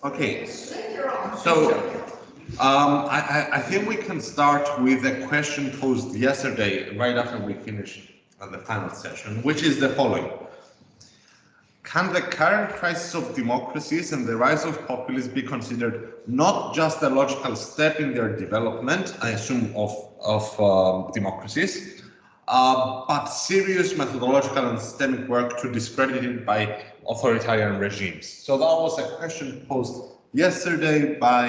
Okay, so I think we can start with a question posed yesterday, right after we finished the final session, which is the following. Can the current crisis of democracies and the rise of populism be considered not just a logical step in their development, I assume, of democracies, but serious methodological and systemic work to discredit it by authoritarian regimes? So that was a question posed yesterday by,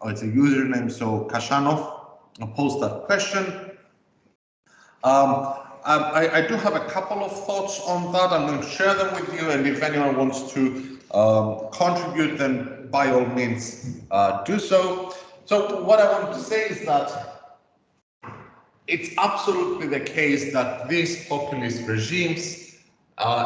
it's a username, so Kashanov posed that question. I do have a couple of thoughts on that. I'm going to share them with you, and if anyone wants to contribute, then by all means do so. So what I want to say is that it's absolutely the case that these populist regimes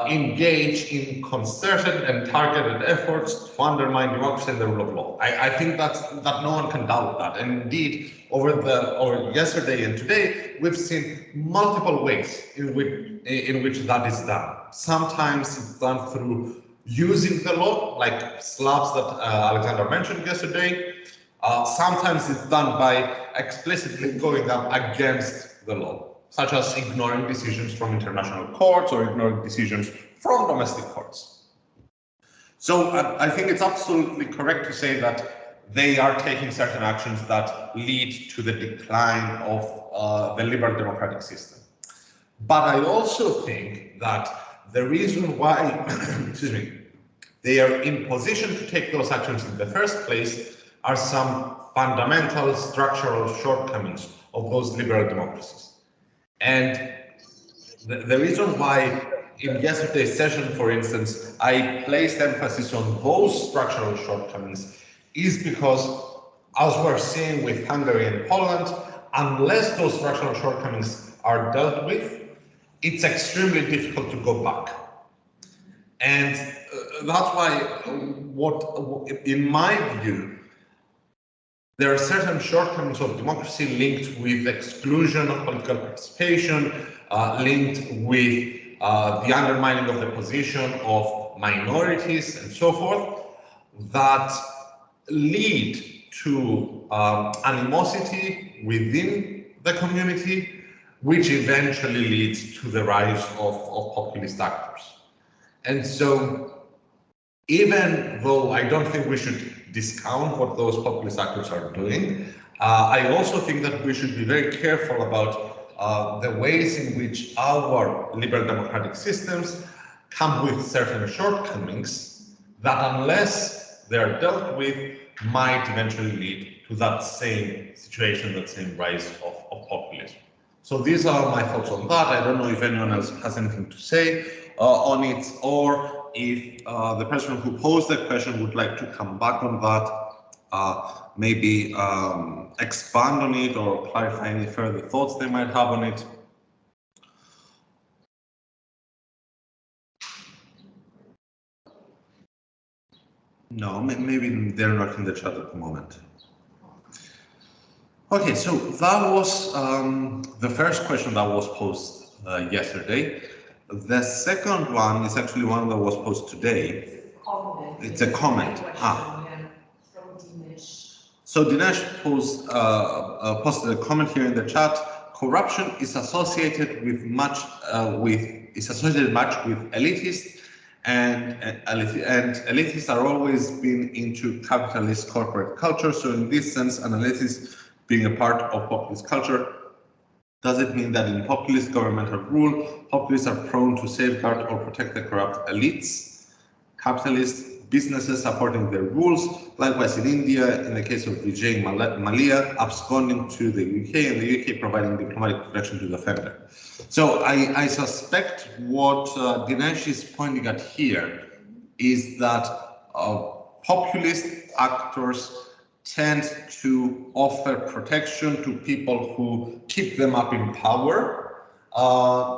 engage in concerted and targeted efforts to undermine democracy and the rule of law. I think that no one can doubt that. And indeed, over yesterday and today, we've seen multiple ways in which that is done. Sometimes it's done through using the law, like slabs that Alexander mentioned yesterday. Sometimes it's done by explicitly going up against the law, such as ignoring decisions from international courts or ignoring decisions from domestic courts. So I think it's absolutely correct to say that they are taking certain actions that lead to the decline of the liberal democratic system. But I also think that the reason why, excuse me, they are in position to take those actions in the first place are some fundamental structural shortcomings of those liberal democracies. And the reason why in yesterday's session, for instance, I placed emphasis on those structural shortcomings is because, as we're seeing with Hungary and Poland, unless those structural shortcomings are dealt with, it's extremely difficult to go back. And that's why, in my view, there are certain shortcomings of democracy linked with exclusion of political participation, linked with the undermining of the position of minorities and so forth, that lead to animosity within the community, which eventually leads to the rise of populist actors. And so, even though I don't think we should discount what those populist actors are doing, I also think that we should be very careful about the ways in which our liberal democratic systems come with certain shortcomings that, unless they're dealt with, might eventually lead to that same situation, that same rise of populism. So these are my thoughts on that. I don't know if anyone else has anything to say on it, or if the person who posed the question would like to come back on that, maybe expand on it or clarify any further thoughts they might have on it. No, maybe they're not in the chat at the moment. Okay, so that was the first question that was posed yesterday. The second one is actually one that was posed today. It's a comment. So Dinesh posted a comment here in the chat. Corruption is associated much with elitists, and elitists are always been into capitalist corporate culture. So in this sense, an elitist being a part of populist culture, does it mean that in populist governmental rule, populists are prone to safeguard or protect the corrupt elites, capitalist businesses supporting their rules? Likewise in India, in the case of Vijay Mallya absconding to the UK, and the UK providing diplomatic protection to the offender. So I suspect what Dinesh is pointing at here is that populist actors tend to offer protection to people who keep them up in power,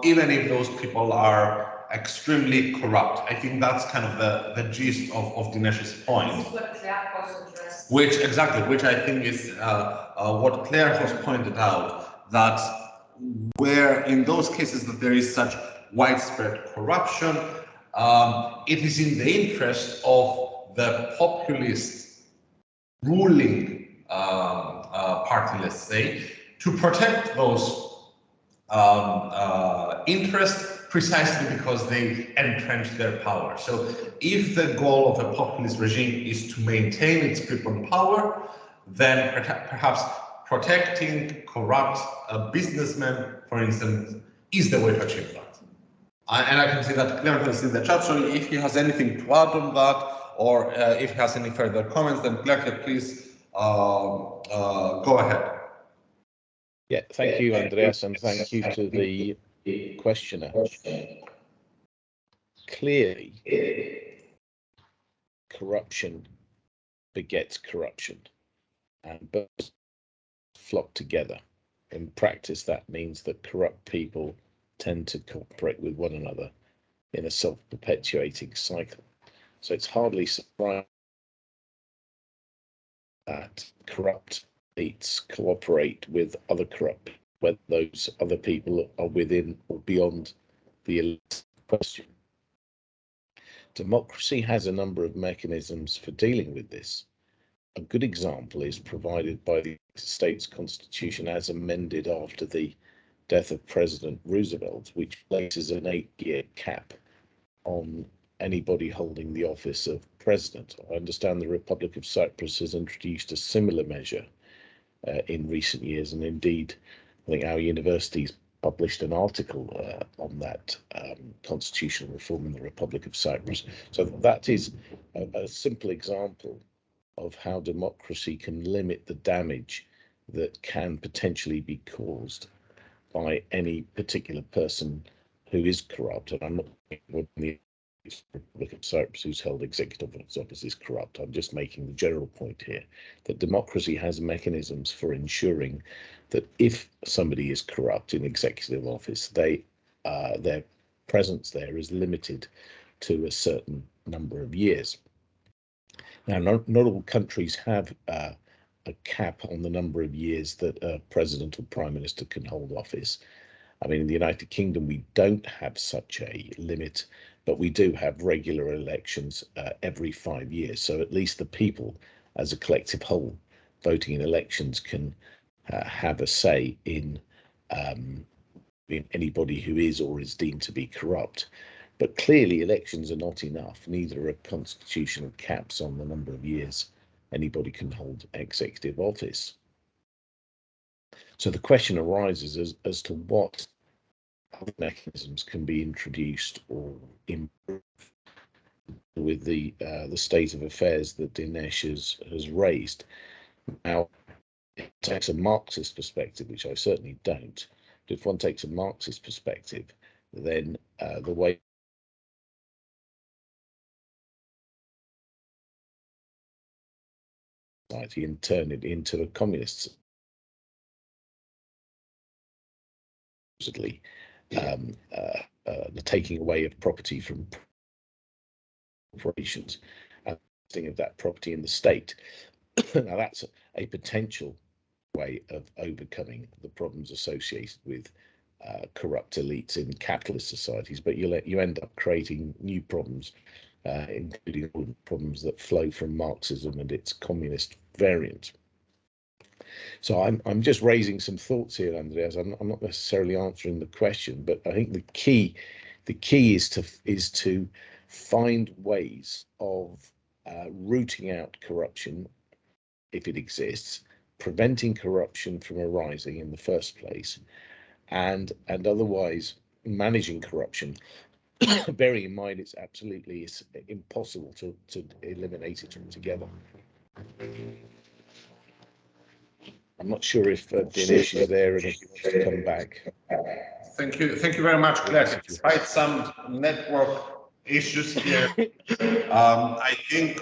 even if those people are extremely corrupt. I think that's kind of the gist of Dinesh's point. This is what Claire also addressed. Which I think is what Claire has pointed out, that where in those cases that there is such widespread corruption, it is in the interest of the populist ruling party, let's say, to protect those interests precisely because they entrench their power. So if the goal of a populist regime is to maintain its grip on power, then perhaps protecting corrupt businessmen, for instance, is the way to achieve that. And I can see that Claire in the chat, so if he has anything to add on that, or if he has any further comments, then Claire, please go ahead. Yeah, thank you, Andreas, and thank you to the questioner. Clearly, corruption begets corruption, and both flock together. In practice, that means that corrupt people tend to cooperate with one another in a self-perpetuating cycle. So it's hardly surprising that corrupt elites cooperate with other corrupt, whether those other people are within or beyond the elite question. Democracy has a number of mechanisms for dealing with this. A good example is provided by the United States Constitution as amended after the death of President Roosevelt, which places an 8-year cap on anybody holding the office of president. I understand the Republic of Cyprus has introduced a similar measure in recent years, and indeed, I think our universities published an article on that constitutional reform in the Republic of Cyprus. So that is a simple example of how democracy can limit the damage that can potentially be caused by any particular person who is corrupt. And I'm not saying the Republic of Cyprus who's held executive office is corrupt. I'm just making the general point here that democracy has mechanisms for ensuring that if somebody is corrupt in executive office, their presence there is limited to a certain number of years. Now, not all countries have a cap on the number of years that a president or prime minister can hold office. I mean, in the United Kingdom, we don't have such a limit, but we do have regular elections every 5 years. So at least the people, as a collective whole, voting in elections can have a say in anybody who is or is deemed to be corrupt. But clearly elections are not enough, neither are constitutional caps on the number of years anybody can hold executive office. So the question arises as to what other mechanisms can be introduced or improved with the state of affairs that Dinesh has raised. Now, it takes a Marxist perspective, which I certainly don't, but if one takes a Marxist perspective, then the way society and turn it into a communist supposedly the taking away of property from corporations and investing of that property in the state. Now that's a potential way of overcoming the problems associated with corrupt elites in capitalist societies, but you end up creating new problems, including all the problems that flow from Marxism and its communist variant. So I'm just raising some thoughts here, Andreas. I'm not necessarily answering the question, but I think the key is to find ways of rooting out corruption if it exists, preventing corruption from arising in the first place, and otherwise managing corruption, bearing in mind it's absolutely impossible to eliminate it altogether. I'm not sure if Dinesh is there and if he wants to come back. Thank you very much, Claire. Despite some network issues here, I think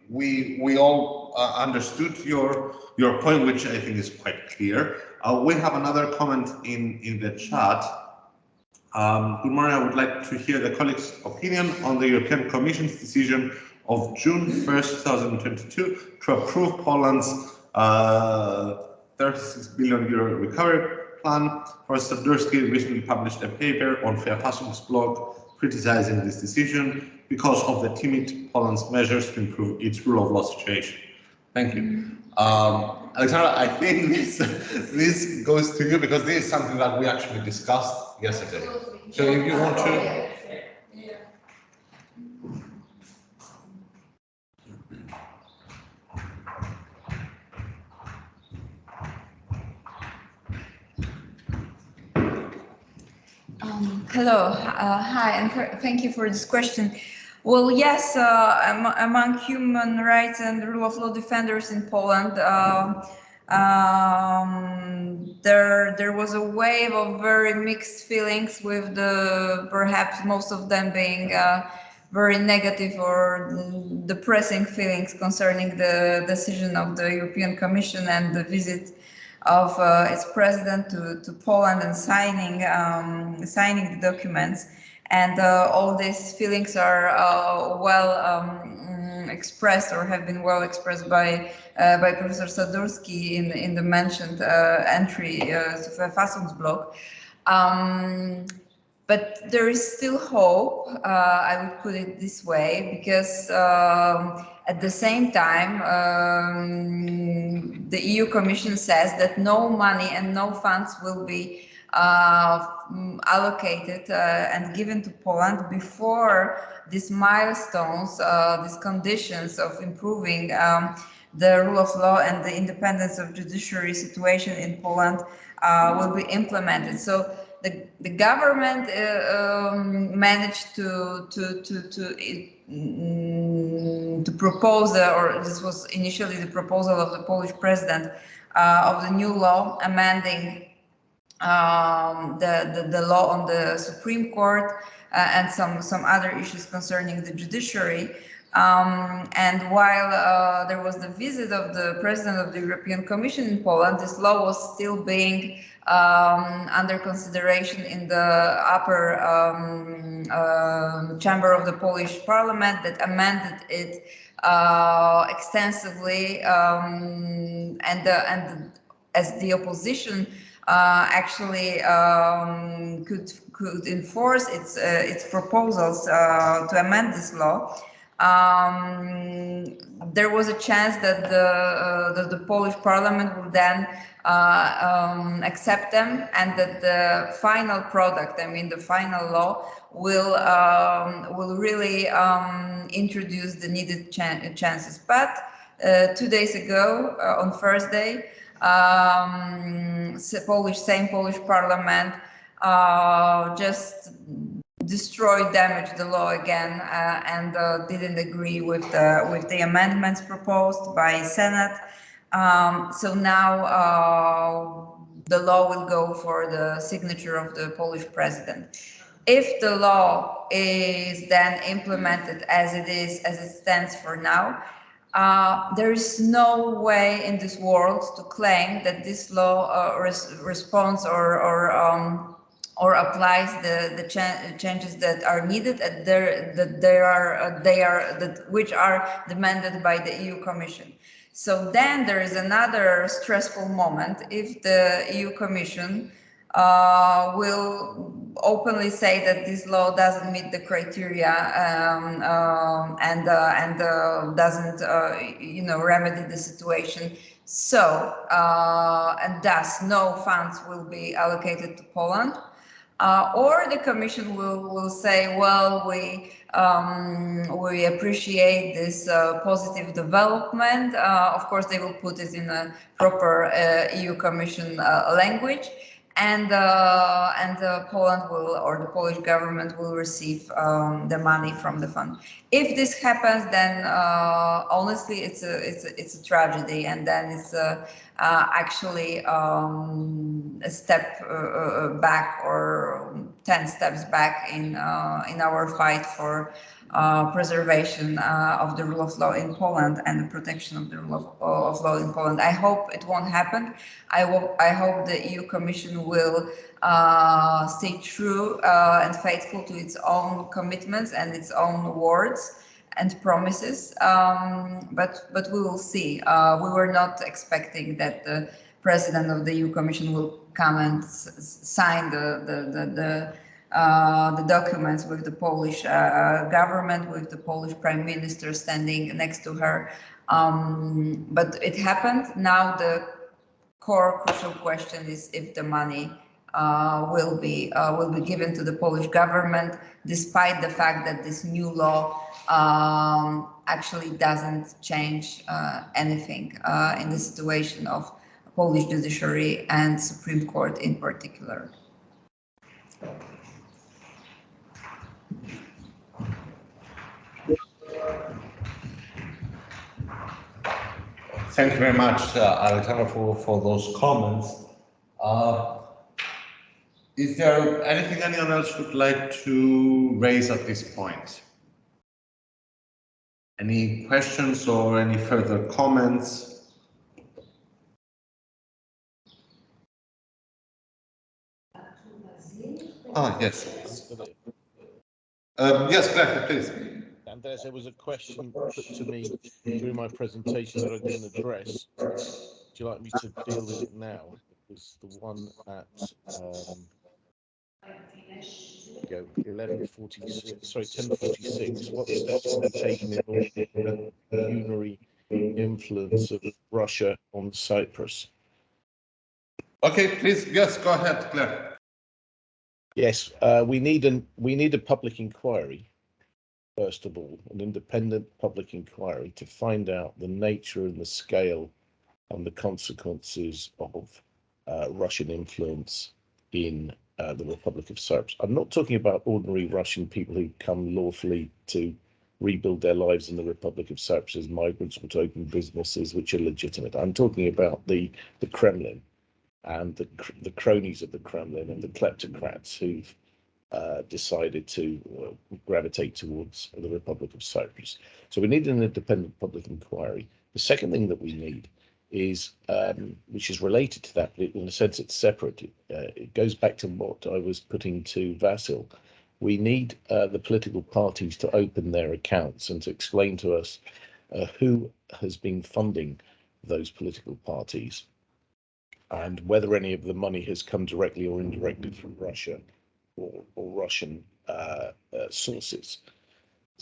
we all understood your point, which I think is quite clear. We have another comment in the chat. Good morning. I would like to hear the colleagues' opinion on the European Commission's decision of June 1st, 2022 to approve Poland's 36 billion euro recovery plan. Professor Durski recently published a paper on Fair Passing's blog criticizing this decision because of the timid Poland's measures to improve its rule of law situation. Thank you. Alexandra, I think this goes to you because this is something that we actually discussed yesterday. So if you want to. Hello, hi, and thank you for this question. Well, yes, among human rights and rule of law defenders in Poland, there was a wave of very mixed feelings, with perhaps most of them being very negative or depressing feelings concerning the decision of the European Commission and the visit of its president to Poland and signing the documents. And all these feelings are expressed, or have been well expressed by Professor Sadurski in the mentioned entry to Verfassungsblog. But there is still hope, I would put it this way, because at the same time, the EU Commission says that no money and no funds will be allocated and given to Poland before these milestones, these conditions of improving the rule of law and the independence of judiciary situation in Poland will be implemented. So the government managed to propose, or this was initially the proposal of the Polish president, of the new law amending the law on the Supreme Court and some other issues concerning the judiciary. And while there was the visit of the president of the European Commission in Poland, this law was still being under consideration in the upper chamber of the Polish parliament, that amended it extensively, and as the opposition actually could enforce its proposals to amend this law, there was a chance that the Polish Parliament would then accept them, and that the final product, I mean the final law, will really introduce the needed chances. But 2 days ago, on Thursday, same Polish Parliament just damaged the law again, and didn't agree with the amendments proposed by Senate. So now the law will go for the signature of the Polish president. If the law is then implemented as it stands for now, there is no way in this world to claim that this law responds or applies the changes that are needed, which are demanded by the EU Commission. So then there is another stressful moment if the EU Commission will openly say that this law doesn't meet the criteria and doesn't remedy the situation. So and thus no funds will be allocated to Poland. Or the Commission will say, well, we appreciate this positive development. Of course, they will put it in a proper EU Commission language, and Poland will, or the Polish government will, receive the money from the fund. If this happens, then honestly, it's a tragedy, and then it's actually a step back, or 10 steps back in our fight for preservation of the rule of law in Poland and the protection of the rule of law in Poland. I hope it won't happen. I hope the EU Commission will stay true and faithful to its own commitments and its own words and promises, but we will see. We were not expecting that the president of the EU Commission will come and sign the the documents with the Polish government, with the Polish Prime Minister standing next to her. But it happened. Now the core crucial question is if the money will be given to the Polish government, despite the fact that this new law actually doesn't change anything in the situation of Polish judiciary and Supreme Court in particular. Thank you very much, Alexander, for those comments. Is there anything anyone else would like to raise at this point? Any questions or any further comments? Yes. Yes, Claire, please. Andres, there was a question put to me during my presentation that I didn't address. Would you like me to deal with it now? It was the one at 10:46. What steps will be taken in order to prevent the pecuniary influence of Russia on Cyprus? Okay, please, yes, go ahead, Claire. Yes, we need a public inquiry. First of all, an independent public inquiry to find out the nature and the scale and the consequences of Russian influence in the Republic of Cyprus. I'm not talking about ordinary Russian people who come lawfully to rebuild their lives in the Republic of Cyprus as migrants or to open businesses which are legitimate. I'm talking about the Kremlin and the cronies of the Kremlin and the kleptocrats who've decided to gravitate towards the Republic of Cyprus. So we need an independent public inquiry. The second thing that we need is, which is related to that, but in a sense it's separate. It goes back to what I was putting to Vasil. We need the political parties to open their accounts and to explain to us who has been funding those political parties and whether any of the money has come directly or indirectly from Russia or Russian sources.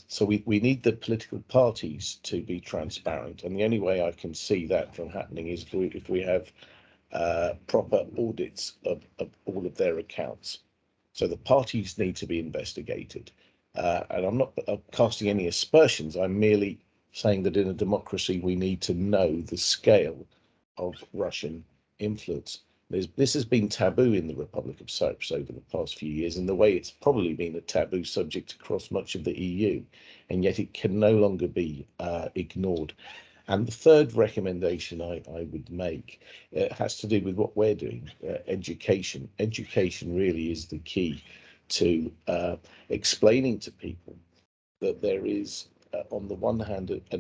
So we need the political parties to be transparent, and the only way I can see that from happening is if we have proper audits of all of their accounts. So the parties need to be investigated, and I'm not casting any aspersions. I'm merely saying that in a democracy we need to know the scale of Russian influence. This has been taboo in the Republic of Cyprus over the past few years, in the way it's probably been a taboo subject across much of the EU, and yet it can no longer be ignored. And the third recommendation I would make has to do with what we're doing, education. Education really is the key to explaining to people that there is, on the one hand, a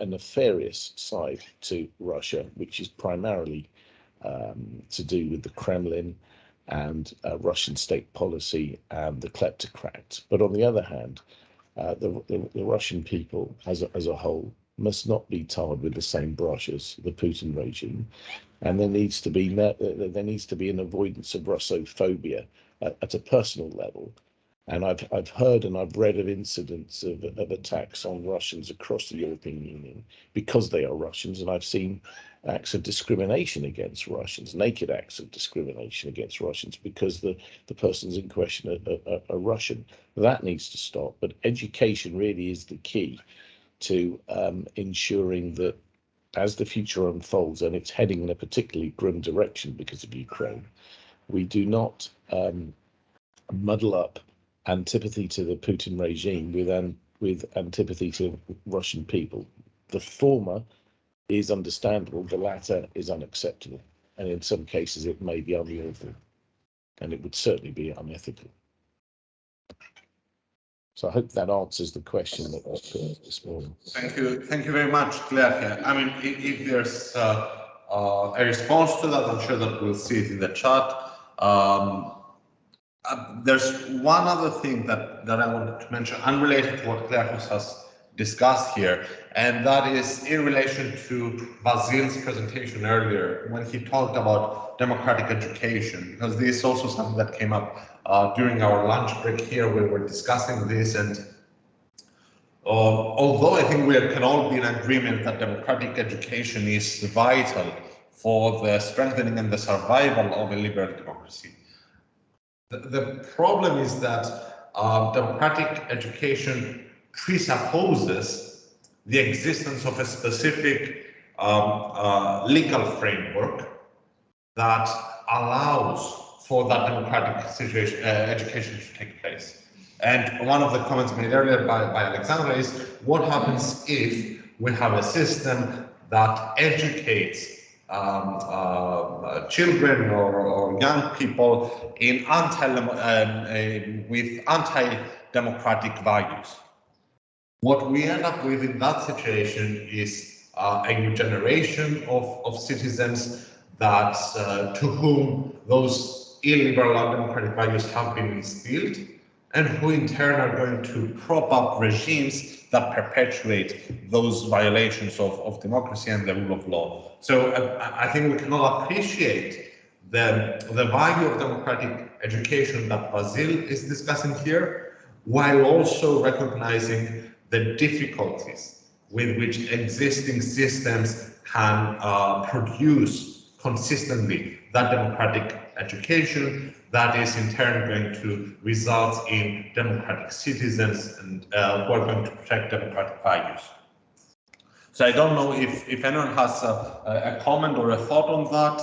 nefarious side to Russia, which is primarily to do with the Kremlin and Russian state policy and the kleptocrats. But on the other hand, the Russian people as a whole must not be tarred with the same brush as the Putin regime, and there needs to be an avoidance of Russophobia at a personal level. And I've heard and I've read of incidents of attacks on Russians across the European Union because they are Russians, and I've seen acts of discrimination against Russians, naked acts of discrimination against Russians because the persons in question are Russian. That needs to stop. But education really is the key to ensuring that as the future unfolds, and it's heading in a particularly grim direction because of Ukraine, we do not muddle up antipathy to the Putin regime with antipathy to Russian people. The former is understandable, the latter is unacceptable, and in some cases it may be unlawful, and it would certainly be unethical. So I hope that answers the question that was put this morning. Thank you very much, Claire. I mean, if there's a response to that, I'm sure that we'll see it in the chat. There's one other thing that I wanted to mention, unrelated to what Claire has discussed here, and that is in relation to Basil's presentation earlier when he talked about democratic education, because this is also something that came up during our lunch break here. We were discussing this, and although I think we can all be in agreement that democratic education is vital for the strengthening and the survival of a liberal democracy, the problem is that democratic education presupposes the existence of a specific legal framework that allows for that democratic education to take place. And one of the comments made earlier by Alexandra is, what happens if we have a system that educates children or young people in with anti-democratic values? What we end up with in that situation is a new generation of citizens that to whom those illiberal undemocratic values have been instilled, and who in turn are going to prop up regimes that perpetuate those violations of democracy and the rule of law. So I think we can all appreciate the value of democratic education that Basil is discussing here, while also recognizing the difficulties with which existing systems can produce consistently that democratic education that is in turn going to result in democratic citizens and who are going to protect democratic values. So I don't know if anyone has a comment or a thought on that,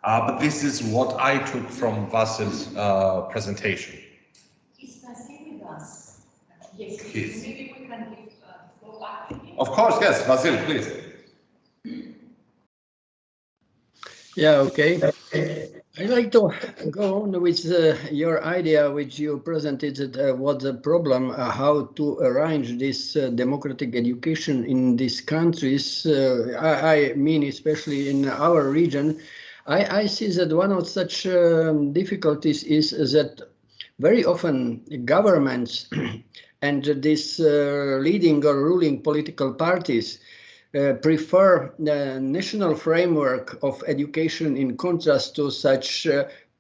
but this is what I took from Vasil's presentation. Is Vasil with us? Yes. Maybe we can give the floor back to him. Of course, yes, Vasil, please. Yeah, okay. I'd like to go on with your idea, which you presented, what the problem, how to arrange this democratic education in these countries. I mean, especially in our region, I see that one of such difficulties is that very often governments and these leading or ruling political parties prefer the national framework of education in contrast to such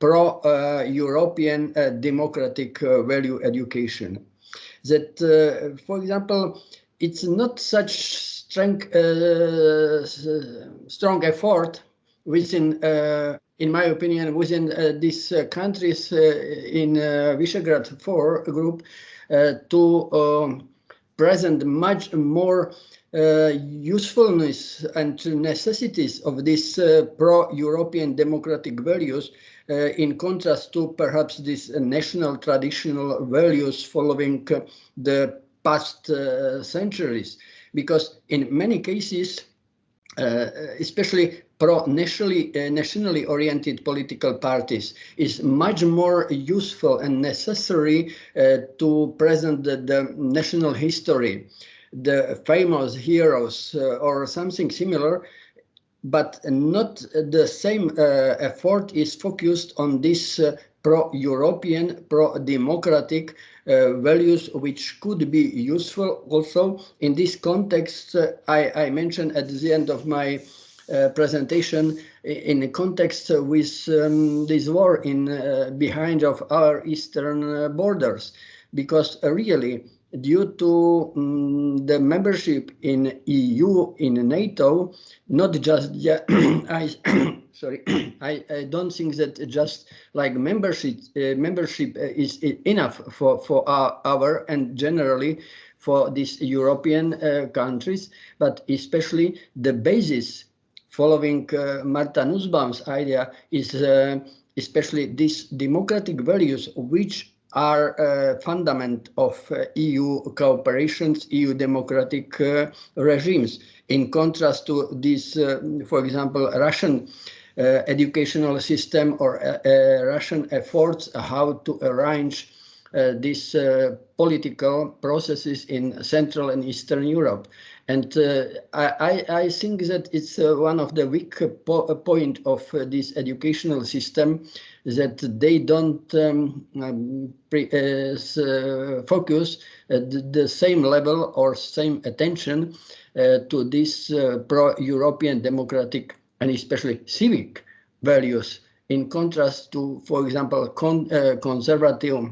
pro-European democratic value education. That, for example, it's not such strong effort within, in my opinion, within these countries in Visegrad 4 group to present much more usefulness and necessities of these pro-European democratic values in contrast to perhaps these national traditional values following the past centuries. Because in many cases, especially nationally oriented political parties, is much more useful and necessary to present the national history, the famous heroes or something similar, but not the same effort is focused on this pro-European, pro-democratic values, which could be useful also in this context. I mentioned at the end of my presentation, in the context with this war in behind of our eastern borders, because really, due to the membership in EU, in NATO, not just I don't think that just like membership is enough for our and generally for these European countries, but especially the basis following Marta Nussbaum's idea is especially these democratic values, which are fundament of EU cooperations, EU democratic regimes, in contrast to this, for example, Russian educational system or Russian efforts how to arrange these political processes in Central and Eastern Europe. And I think that it's one of the weak point of this educational system, that they don't focus the same level or same attention to this pro-European democratic and especially civic values, in contrast to, for example, conservative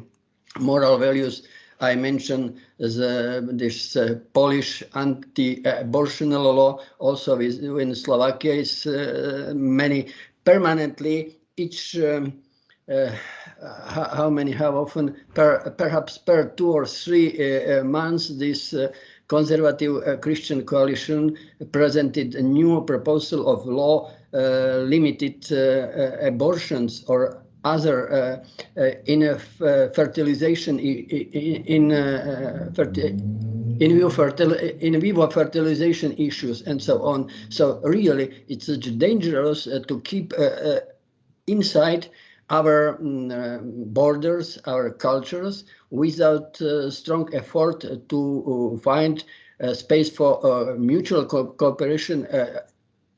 moral values. I mentioned this Polish anti-abortion law. Also, in Slovakia, is many permanently each. How often perhaps per 2 or 3 months this conservative Christian coalition presented a new proposal of law limited abortions or other in fertilization in vivo fertilization issues and so on. So really, it's dangerous to keep inside our borders, our cultures, without strong effort to find space for mutual cooperation,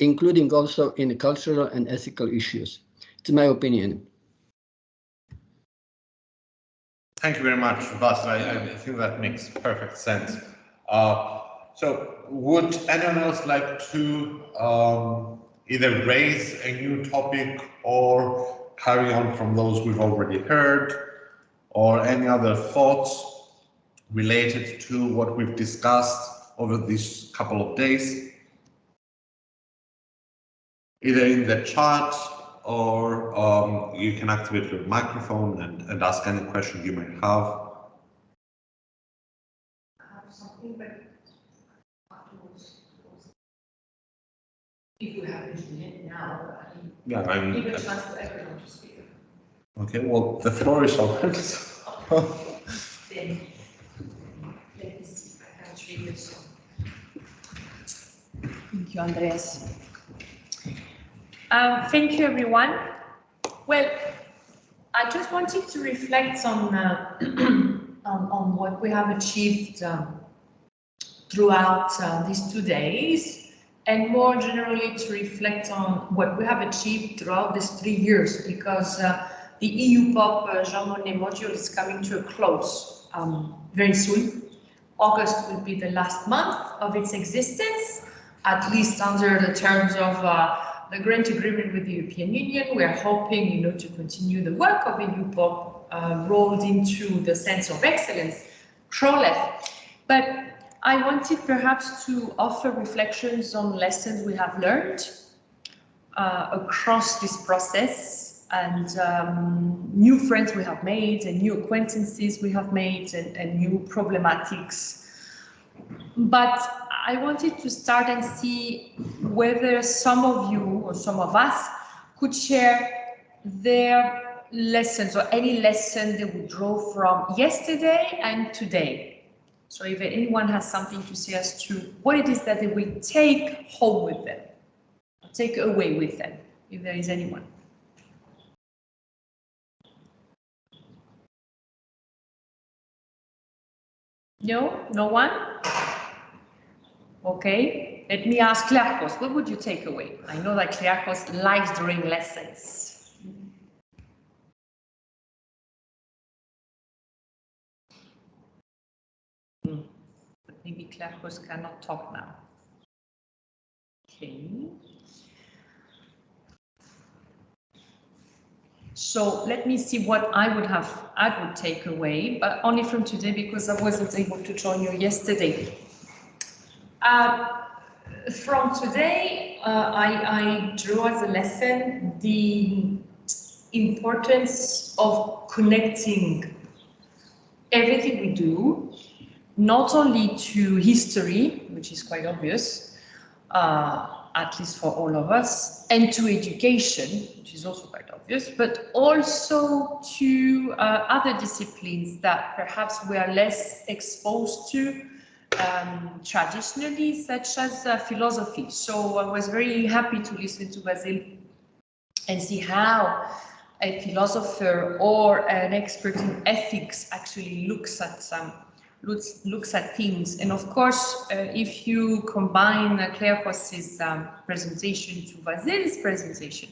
including also in cultural and ethical issues. It's my opinion. Thank you very much, Vas. I think that makes perfect sense. So would anyone else like to either raise a new topic or carry on from those we've already heard, or any other thoughts related to what we've discussed over these couple of days? Either in the chat or you can activate your microphone and ask any question you may have. Something, but afterwards, if you have it now, Yeah, give a chance to everyone to speak. Okay, well, the floor is open. Then, let me see if I can read this. Thank you, Andreas. Thank you, everyone. Well, I just wanted to reflect on on what we have achieved throughout these 2 days, and more generally to reflect on what we have achieved throughout these 3 years, because the EU POP Jean Monnet module is coming to a close very soon. August will be the last month of its existence, at least under the terms of the grant agreement with the European Union. We are hoping, to continue the work of EU POP rolled into the sense of excellence, PROLEF. But I wanted perhaps to offer reflections on lessons we have learned across this process, and new friends we have made, and new acquaintances we have made, and new problematics. But I wanted to start and see whether some of you or some of us could share their lessons, or any lesson they would draw from yesterday and today. So if anyone has something to say as to what it is that they will take home with them, or take away with them, if there is anyone. No? No one? Okay, let me ask Klearchos, what would you take away? I know that Klearchos likes during lessons. But maybe Klearchos cannot talk now. Okay. So let me see what I would take away, but only from today, because I wasn't able to join you yesterday. From today, I drew as a lesson the importance of connecting everything we do, not only to history, which is quite obvious, at least for all of us, and to education, which is also quite obvious, but also to other disciplines that perhaps we are less exposed to traditionally, such as philosophy. So I was very happy to listen to Basil and see how a philosopher or an expert in ethics actually looks at looks at things. And of course, if you combine Claire Ross's presentation to Vasil's presentation,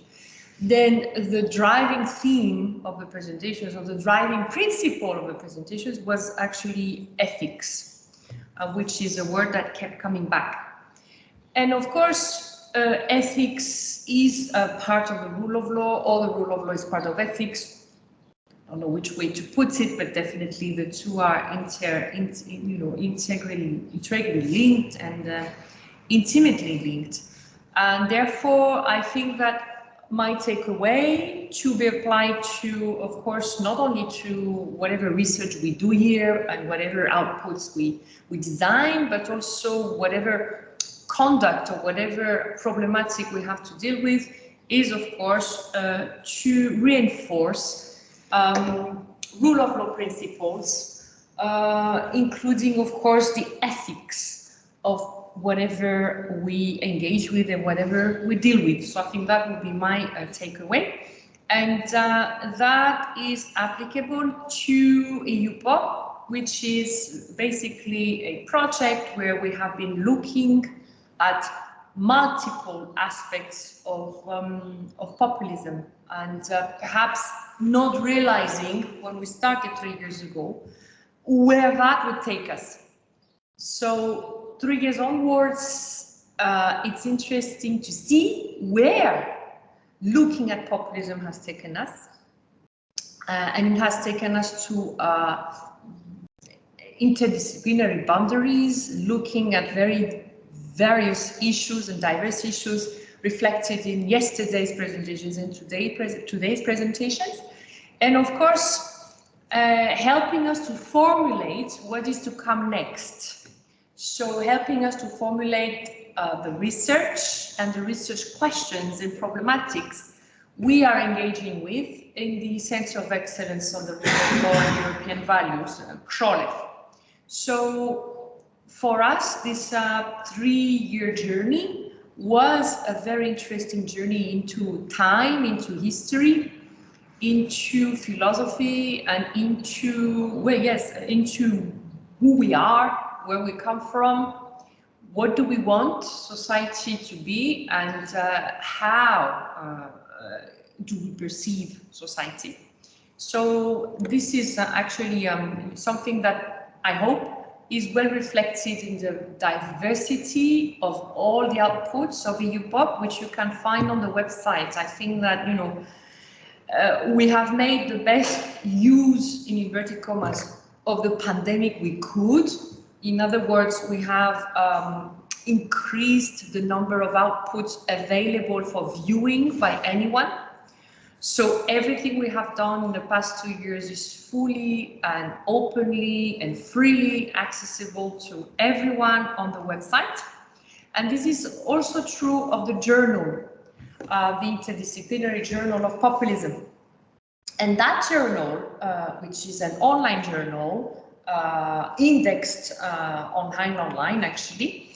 then the driving theme of the presentations, or the driving principle of the presentations, was actually ethics, which is a word that kept coming back. And of course, ethics is a part of the rule of law, or the rule of law is part of ethics. I don't know which way to put it, but definitely the two are integrally linked and intimately linked. And therefore, I think that my takeaway to be applied to, of course, not only to whatever research we do here and whatever outputs we design, but also whatever conduct or whatever problematic we have to deal with, is of course to reinforce rule of law principles, including of course the ethics of whatever we engage with and whatever we deal with. So I think that would be my takeaway. And that is applicable to EUPOP, which is basically a project where we have been looking at multiple aspects of populism, and perhaps not realizing when we started 3 years ago where that would take us. So 3 years onwards, it's interesting to see where looking at populism has taken us. And it has taken us to interdisciplinary boundaries, looking at various issues and diverse issues reflected in yesterday's presentations and today's presentations. And of course, helping us to formulate what is to come next. So helping us to formulate the research and the research questions and problematics we are engaging with in the Center of Excellence on the Rule of Law and European Values, CROLEF. So for us, this 3-year journey was a very interesting journey into time, into history, into philosophy, and into, well, yes, into who we are, where we come from, what do we want society to be, and how do we perceive society. So this is actually something that I hope is well reflected in the diversity of all the outputs of EUPOP, which you can find on the website. I think that, you know, we have made the best use, in inverted commas, of the pandemic we could. In other words, we have increased the number of outputs available for viewing by anyone. So everything we have done in the past 2 years is fully and openly and freely accessible to everyone on the website. And this is also true of the journal, the Interdisciplinary Journal of Populism. And that journal, which is an online journal, indexed on online actually,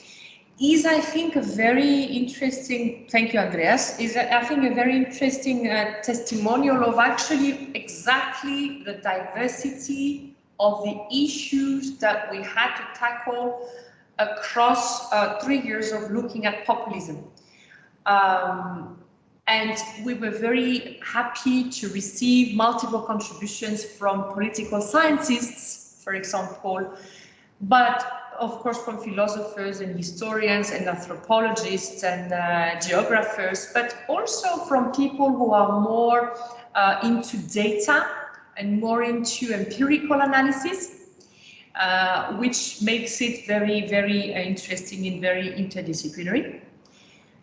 is, I think, a very interesting, thank you, Andreas, is, I think, a very interesting testimonial of actually exactly the diversity of the issues that we had to tackle across 3 years of looking at populism. And we were very happy to receive multiple contributions from political scientists, for example, but of course from philosophers and historians and anthropologists and geographers, but also from people who are more into data and more into empirical analysis, which makes it very, very interesting and very interdisciplinary.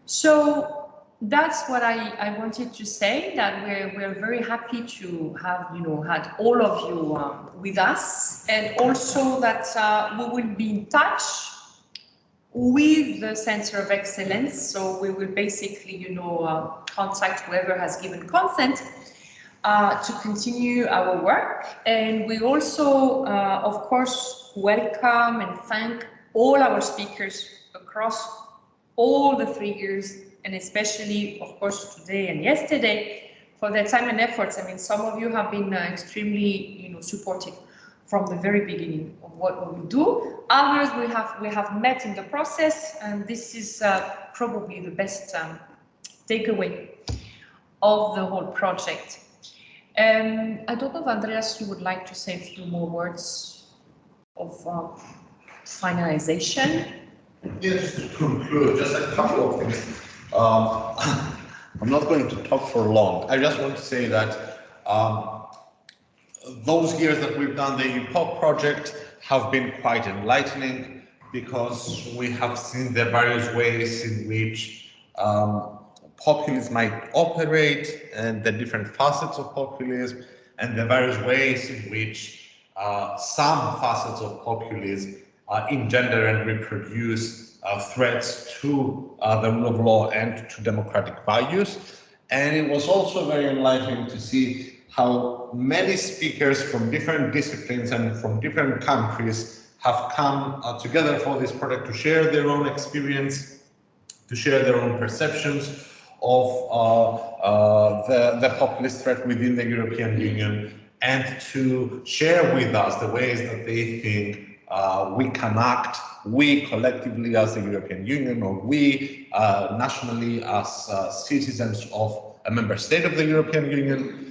So that's what I wanted to say, that we're very happy to have, you know, had all of you with us, and also that we will be in touch with the Center of Excellence. So we will basically, you know, contact whoever has given consent to continue our work. And we also, of course, welcome and thank all our speakers across all the 3 years, and especially, of course, today and yesterday, for their time and efforts. I mean, some of you have been extremely, you know, supportive. from the very beginning of what we will do. Others we have met in the process, and this is probably the best takeaway of the whole project. I don't know if Andreas, you would like to say a few more words of finalization. Yes, to conclude, just a couple of things. I'm not going to talk for long. I just want to say that those years that we've done the EPOP project have been quite enlightening, because we have seen the various ways in which populism might operate, and the different facets of populism, and the various ways in which some facets of populism engender and reproduce threats to the rule of law and to democratic values. And it was also very enlightening to see how many speakers from different disciplines and from different countries have come together for this project to share their own experience, to share their own perceptions of the populist threat within the European Union, and to share with us the ways that they think we can act, we collectively as the European Union, or we nationally as citizens of a member state of the European Union,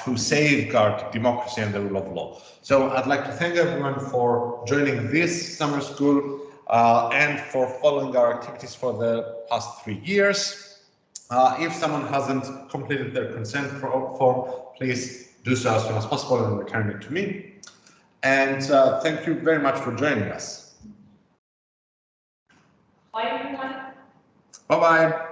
to safeguard democracy and the rule of law. So I'd like to thank everyone for joining this summer school and for following our activities for the past 3 years. If someone hasn't completed their consent form, please do so as soon as possible and return it to me. And thank you very much for joining us. Bye, everyone. Bye-bye.